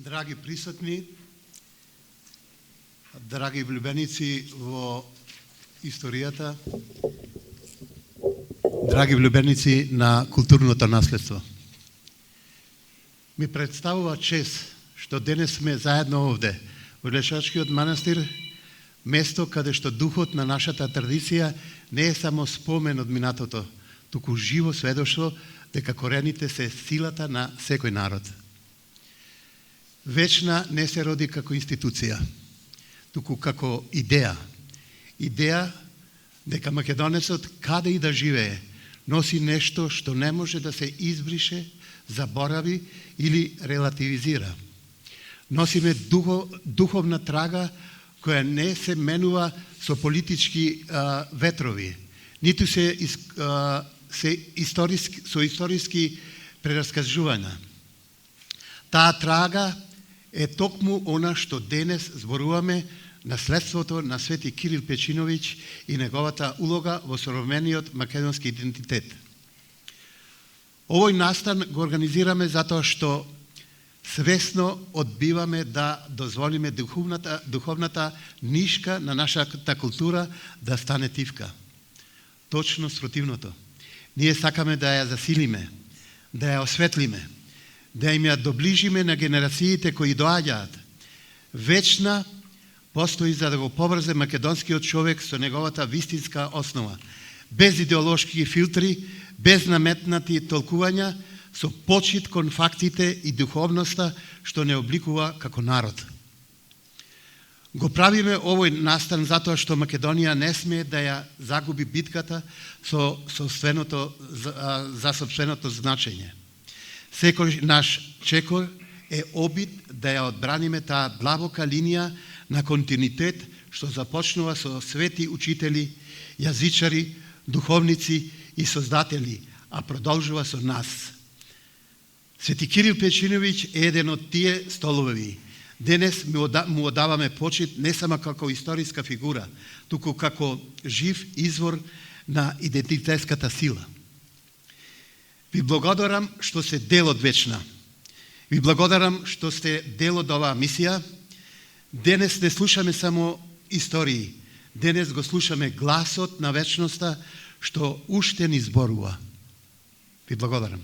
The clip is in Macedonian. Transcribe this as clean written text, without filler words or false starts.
Драги присутни, драги влюбеници во историјата, драги влюбеници на културното наследство. Ми представува чест што денес сме заедно овде, во Илешачкиот манастир, место каде што духот на нашата традиција не е само спомен од минатото, туку живо сведоштво дека корените се силата на секој народ. Вечна не се роди како институција, туку како идеја. Идеја дека македонецот, каде и да живее, носи нешто што не може да се избрише, заборави или релативизира. Носиме духовна трага која не се менува со политички ветрови, ниту со историски прераскажувања. Таа трага е токму она што денес зборуваме, наследството на Свети Кирил Печиновиќ и неговата улога во современиот македонски идентитет. Овој настан го организираме затоа што свесно одбиваме да дозволиме духовната нишка на нашата култура да стане тивка. Точно спротивното. Ние сакаме да ја засилиме, да ја осветлиме, да им ја доближиме на генерациите кои доаѓаат. Вечна постои за да го поврзе македонскиот човек со неговата вистинска основа, без идеолошки филтри, без наметнати толкувања, со почит кон фактите и духовноста што не обликува како народ. Го правиме овој настан затоа што Македонија не смее да ја загуби битката за сопственото значење. Секој наш чекор е обид да ја одбраниме таа длабока линија на континуитет што започнува со свети учители, јазичари, духовници и создатели, а продолжува со нас. Свети Кирил Печиновиќ е еден од тие столови. Денес му одаваме почит не само како историска фигура, туку како жив извор на идентитетската сила. Ви благодарам што сте дел од Вечна. Ви благодарам што сте дел од оваа мисија. Денес не слушаме само истории. Денес го слушаме гласот на вечноста што уште ни зборува. Ви благодарам.